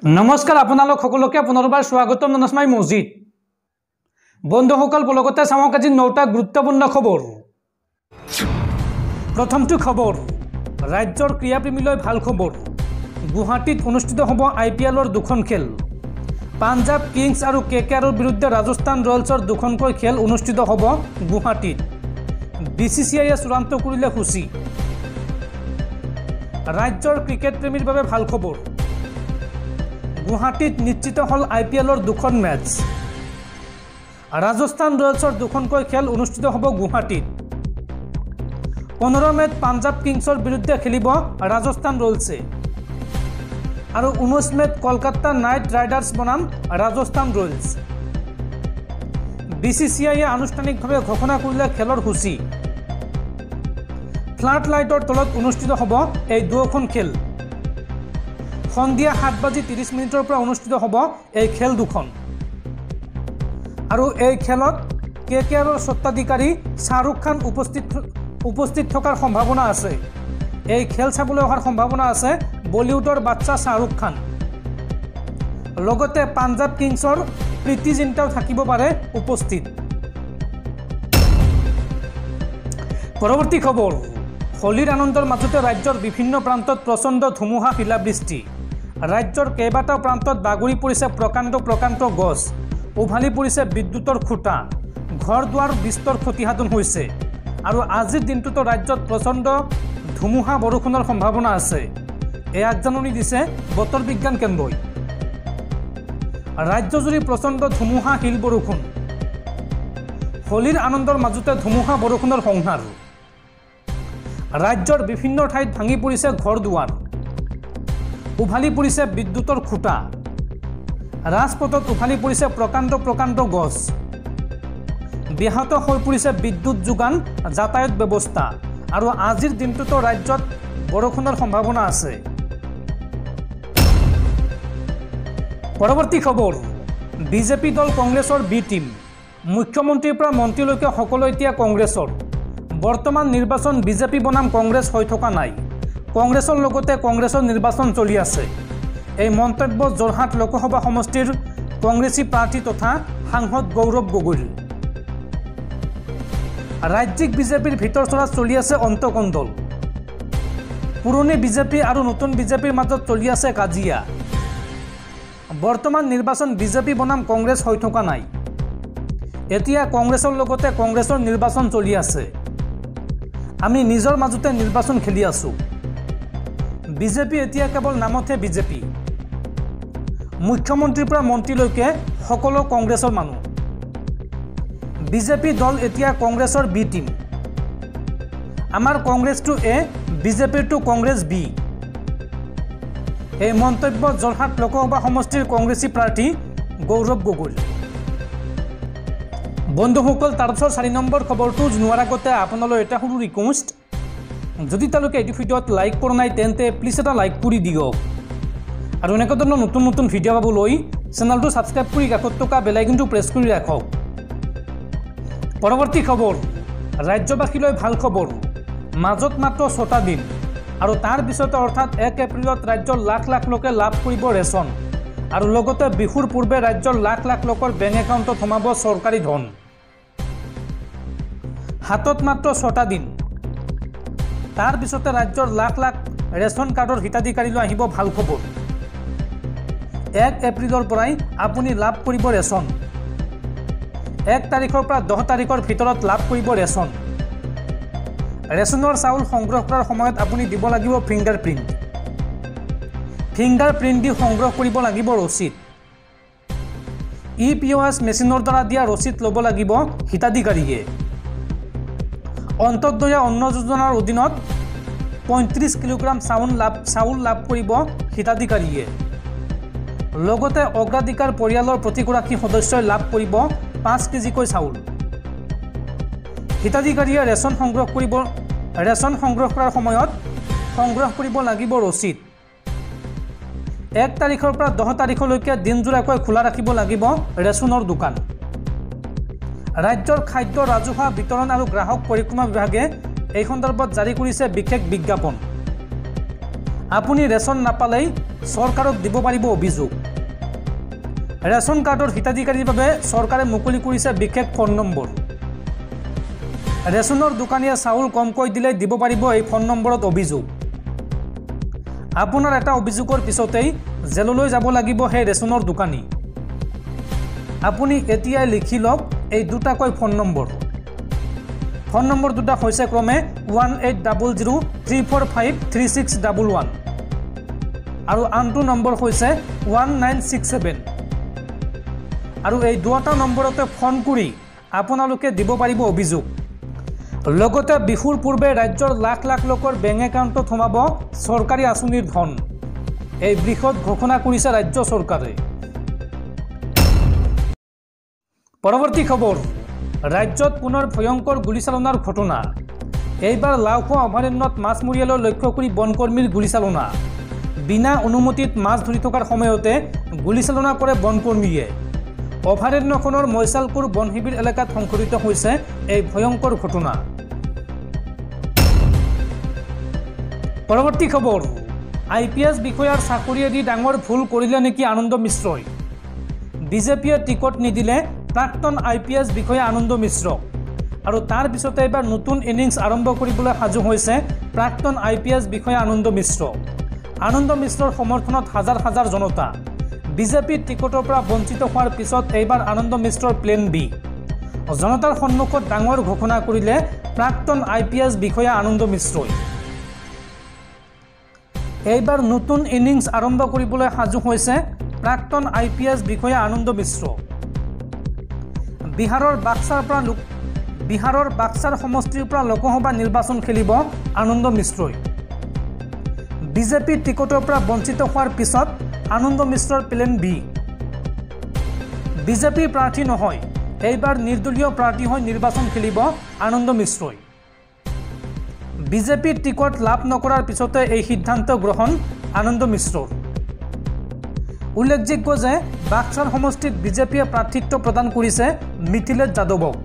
नमस्कार आपनालोक सकलोके पुनर्बार स्वागतम ननसमाई मस्जिद बंधुसकल लगते चाওক আজি 9টা गुरुत्वपूर्ण खबर। प्रथमটো खबर राज्यर क्रीड़ाप्रेमीলৈ ভাল खबर। गुवाहाटीत अनुष्ठित हब IPLर दुखन खेल। पंजाब किंग्स और KKR विरुद्धे राजस्थान रयल्सर दुखनকৈ खेल अनुष्ठित हब गुवाहाटीत। BCCIए चूड़ाন্ত करिले सूची। राज्यर क्रिकेट प्रेमीर বাবে ভাল खबर। गुवाहाटीत निश्चित हल IPLर दुखन मैच। राजस्थान रयल्सर दुखनকৈ खेल अनुष्ठित हब गुवाहाटीत। 15 मेत पंजाब किंग्सर विरुद्धे खेलिब राजस्थान रयल्से और 19 मेत कलकाता नाइट राइडार्स बनाम राजस्थान रयल्स। BCCIए आनुष्ठानिकभावे घोषणा करिले खेलर सूची। फ्लाड लाइटर तलत अनुष्ठित हब এই দুখন খেল। सन्धिया 7:30 पर अनुष्ठित हब এই खेल दुखन और এই खेलत KKR सत्ताधिकारी शाहरुख खान उपस्थित थकार सम्भावना आछे। এই खेल चाबले अहार सम्भावना आछे बलिउडर बादशाह शाहरुख खान। लगते पंजाब किंग्सर प्रीति जिंटाओ थाकिब पारे उपस्थित। परवर्ती खबर होलिर आनंदर मजते राज्यर विभिन्न प्रान्तत प्रचंड धुमुहा शिलाबृष्टि। राज्यर केइबाटाओ प्रान्तत बागुरी परिছে प्रकांड गछ। उभाली परिছে विद्युतर खुटा। घर दुआर विस्तर क्षतिसाधन होइছে और आजिर दिनटुतो राज्यत प्रचंड धुमुहा बरषुणर सम्भावना आछे। এই আগজাননী দিছে बतर विज्ञान केन्द्रই। राज्यजुरी प्रचंड धुमुहा हिल बरषुण। होलिर आनंदर मजते धुमुहा बरषुणर संहार। राज्यर विभिन्न ठाईत भांगी परिছে घर दुआर। उभाली परिছে विद्युतर खुटा। राजपथत उभाली परिছে प्रकांड गछ। ब्याहत হৈ পৰিছে विद्युत যোগান যাতায়াত व्यवस्था और आजिर दिनटुतो राज्यत बरषुणर सम्भावना आछे। परवर्ती खबर बीजेपी दल कांग्रेसर बी टीम। मुख्यमंत्रीर পৰা মন্ত্ৰীলৈকে সকলো এতিয়া कांग्रेसर। बर्तमान निर्वाचन बीजेपी बनाम कांग्रेस হৈ থকা নাই। कांग्रेसर लगते कांग्रेसर निर्वाचन चलि आछे। এই মন্তব্য जोरहाट लोकसभा समष्टिर कांग्रेसी प्रार्थी तथा सांसद गौरव गगৈৰ। राज्यिक बीजेपीर भितर चलात चलि आछे अंतकंदल। पुरनी बीजेपी और नतुन बीजेपीर मजत चलि आछे काजिया। बर्तमान निर्वाचन बीजेपी बनाम कांग्रेस হৈ থকা নাই। एतिया कांग्रेसर लगते कांग्रेसर निर्वाचन चलि आछे। आमी निजर मजते निर्वाचन खेलि आछो। बीजेपी एतिया केवल नामते बीजेपी। मुख्यमंत्रीर পৰা মন্ত্ৰীলৈকে সকলো कांग्रेसर मानुह। बीजेपी दल एतिया कांग्रेसर बी टीम। आमार कांग्रेस टू ए बीजेपी टू कांग्रेस बी। এই মন্তব্য जोरहाट लोकसभा समष्टिर कांग्रेसी प्रार्थी गौरव गगৈৰ। बंधुसकल तारपिছত 4 নম্বৰ खबरটো জনোৱাৰ আগতে আপোনালৈ এটা সৰু ৰিকুৱেষ্ট। যদি তালকে এই ভিডিওত লাইক কৰা নাই তেন্তে প্লিজ এটা লাইক কৰি দিয়ক আৰু এনেকুৱা ধৰণৰ নতুন নতুন ভিডিও পাবলৈ চেনেলটো সাবস্ক্ৰাইব কৰি কাষত থকা বেল আইকনটো প্ৰেছ কৰি ৰাখক। পৰৱৰ্তী খবৰ ৰাজ্যবাসীলৈ ভাল খবৰ। মাজত মাত্ৰ 6টা দিন আৰু তাৰ পিছতে অৰ্থাৎ 1 এপ্ৰিলত ৰাজ্যৰ লাখ লাখ লোকে লাভ কৰিব ৰেচন আৰু লগতে বিহুৰ পূৰ্বে ৰাজ্যৰ লাখ লাখ লোকৰ বেংক একাউণ্টত সোমাব চৰকাৰী ধন। হাতত মাত্ৰ 6টা দিন तार पिछते राज्यर लाख लाख रेशन कार्डर हिताधिकारीলৈ আহিব ভাল खबर। 1 एप्रिলৰ পৰাই আপুনি লাভ কৰিব ৰেচন। 1 তাৰিখৰ পৰা 10 তাৰিখৰ ভিতৰত লাভ কৰিব ৰেচন। ৰেচনৰ চাউল সংগ্ৰহ কৰাৰ সময়ত আপুনি দিব লাগিব ফিংগাৰপ্ৰিণ্ট। ফিংগাৰপ্ৰিণ্ট দি সংগ্ৰহ কৰিব লাগিব ৰচিদ। EPOS মেচিনৰ দ্বাৰা দিয়া ৰচিদ ল'ব লাগিব হিতাধিকাৰীয়ে। অন্তৰ্দয়া অন্ন যোজনাৰ অধীনত 35 কিলোগ্ৰাম চাউল লাভ কৰিব হিতাধিকাৰীয়ে। লগতে অগ্ৰাধিকাৰ পৰিয়ালৰ প্ৰতিগৰাকী সদস্যই লাভ কৰিব 5 কেজিকৈ চাউল। হিতাধিকাৰীয়ে ৰেচন সংগ্ৰহ কৰাৰ সময়ত সংগ্ৰহ কৰিব লাগিব ৰচিদ। 1 তাৰিখৰ পৰা 10 তাৰিখলৈকে দিনজোৰাকৈ খোলা ৰাখিব লাগিব ৰেচনৰ দোকান। राज्यर खाद्य राजहुआ वितरण और ग्राहक परिक्रमा विभागे এই সন্দৰ্ভত জাৰি কৰিছে বিশেষ বিজ্ঞাপন। আপুনি ৰেচন নাপালেই চৰকাৰক দিব পাৰিব অভিযোগ। ৰেচন কাৰ্ডৰ হিতাধিকাৰীৰ বাবে চৰকাৰে মুকলি কৰিছে বিশেষ ফোন নম্বৰ। ৰেচনৰ দোকানীয়ে চাউল কমকৈ দিলে দিব পাৰিব এই ফোন নম্বৰত অভিযোগ। আপোনাৰ এটা অভিযোগৰ পিছতেই জেললৈ যাব লাগিব সেই ৰেচনৰ দোকানী। আপুনি এতিয়াই লিখি লওক এই দুটাকৈ ফোন নম্বৰ। ফোন নম্বৰ দুটা হৈছে ক্ৰমে 1800345361 আৰু আনটো নম্বৰ হৈছে 1967। আৰু এই দুটা নম্বৰতে ফোন কৰি আপোনালোকে দিব পাৰিব অভিযোগ। লগতে বিহুৰ পূৰ্বে ৰাজ্যৰ লাখ লাখ লোকৰ বেংক একাউণ্টত সোমাব চৰকাৰী আঁচনিৰ ধন। এই বৃহৎ ঘোষণা কৰিছে ৰাজ্য চৰকাৰে। পৰৱৰ্তী খবৰ, ৰাজ্যত পুনৰ ভয়ংকৰ গুলীচালনাৰ ঘটনা। এইবাৰ লাওখোৱা অভয়াৰণ্যত মাছমৰীয়ালৈ লক্ষ্য কৰি বনকৰ্মীৰ গুলীচালনা। বিনা অনুমতিত মাছ ধৰি থকাৰ সময়তে গুলীচালনা কৰে বনকৰ্মীয়ে। অভয়াৰণ্যখনৰ মৈচালপুৰ বন শিবিৰ এলেকাত সংঘটিত হৈছে এই ভয়ংকৰ ঘটনা। পৰৱৰ্তী খবৰ, IPS বিষয়াৰ চাকৰি এৰি ডাঙৰ ভুল কৰিলে নেকি আনন্দ মিশ্ৰই। বিজেপিয়ে টিকট নিদিলে প্ৰাক্তন IPS বিষয়া আনন্দ মিশ্ৰ। আৰু তাৰ পিছতে এবাৰ নতুন ইনিংছ আৰম্ভ কৰিবলৈ সাজু হৈছে প্ৰাক্তন IPS বিষয়া আনন্দ মিশ্ৰ। আনন্দ মিশ্ৰৰ সমৰ্থনত হাজাৰ হাজাৰ জনতা। বিজেপিৰ টিকটৰ পৰা বঞ্চিত হোৱাৰ পিছত এইবাৰ আনন্দ মিশ্ৰৰ প্লেন বি। জনতাৰ সন্মুখত ডাঙৰ ঘোষণা কৰিলে প্ৰাক্তন IPS বিষয়া আনন্দ মিশ্ৰই। এইবাৰ নতুন ইনিংছ আৰম্ভ কৰিবলৈ সাজু হৈছে প্ৰাক্তন IPS বিষয়া আনন্দ মিশ্ৰ। বিহাৰৰ বাক্সাৰ সমষ্টিৰ পৰা লোকসভা নিৰ্বাচন খেলিব আনন্দ মিশ্ৰই। বিজেপিৰ টিকটৰ পৰা বঞ্চিত হোৱাৰ পিছত আনন্দ মিশ্ৰৰ প্লেন বি। বিজেপিৰ প্ৰাৰ্থী নহয়, এইবাৰ নিৰ্দলীয় প্ৰাৰ্থী হৈ নিৰ্বাচন খেলিব আনন্দ মিশ্ৰই। বিজেপিৰ টিকট লাভ নকৰাৰ পিছতে এই সিদ্ধান্ত গ্ৰহণ আনন্দ মিশ্ৰৰ। উল্লেখযোগ্য যে বাক্সাৰ সমষ্টিত বিজেপিয়ে প্ৰাৰ্থিত্ব প্ৰদান কৰিছে মিথিলেশ যাদৱক।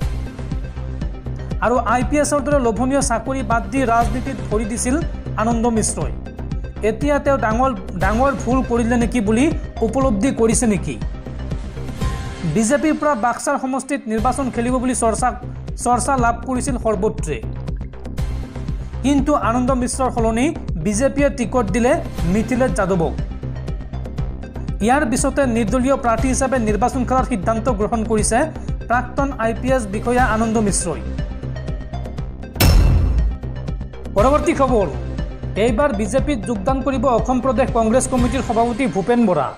আৰু IPSৰ দৰে লোভনীয় চাকৰি বাদ দি ৰাজনীতিত ভৰি দিছিল আনন্দ মিশ্ৰই। এতিয়া তেওঁ ডাঙৰ ভুল কৰিলে নেকি বুলি উপলব্ধি কৰিছে নেকি। বিজেপিৰ পৰা বাক্সাৰ সমষ্টিত নিৰ্বাচন খেলিব বুলি চৰ্চা লাভ কৰিছিল সৰ্বত্ৰে। কিন্তু আনন্দ মিশ্ৰৰ সলনি বিজেপিয়ে টিকট দিলে মিথিলেশ যাদৱক। ইয়াৰ পিছতে নিৰ্দলীয় প্ৰাৰ্থী হিচাপে নিৰ্বাচন খেলাৰ সিদ্ধান্ত গ্ৰহণ কৰিছে প্ৰাক্তন IPS বিষয়া আনন্দ মিশ্ৰই। পৰৱৰ্তী খবৰ, এইবাৰ বিজেপিত যোগদান কৰিব অসম প্ৰদেশ কংগ্ৰেছ কমিটিৰ সভাপতি ভূপেন বৰা।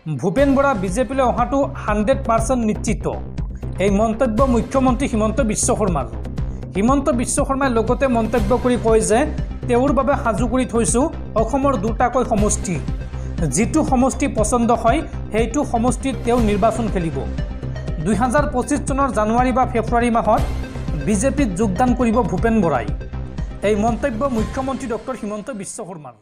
ভূপেন বৰা বিজেপিলৈ অহাটো 100% নিশ্চিত। এই মন্তব্য মুখ্যমন্ত্ৰী হিমন্ত বিশ্ব শৰ্মাৰ। হিমন্ত বিশ্ব শৰ্মাই লগতে মন্তব্য কৰি কয় যে তেওঁৰ বাবে সাজু কৰি থৈছোঁ অসমৰ দুটাকৈ সমষ্টি। যিটো সমষ্টি পচন্দ হয় সেইটো সমষ্টিত তেওঁ নিৰ্বাচন খেলিব। 2025 চনৰ জানুৱাৰী বা ফেব্ৰুৱাৰী মাহত বিজেপিত যোগদান কৰিব ভূপেন বৰাই। এই মন্তব্য মুখ্যমন্ত্ৰী ডক্টৰ হিমন্ত বিশ্ব শৰ্মাৰ।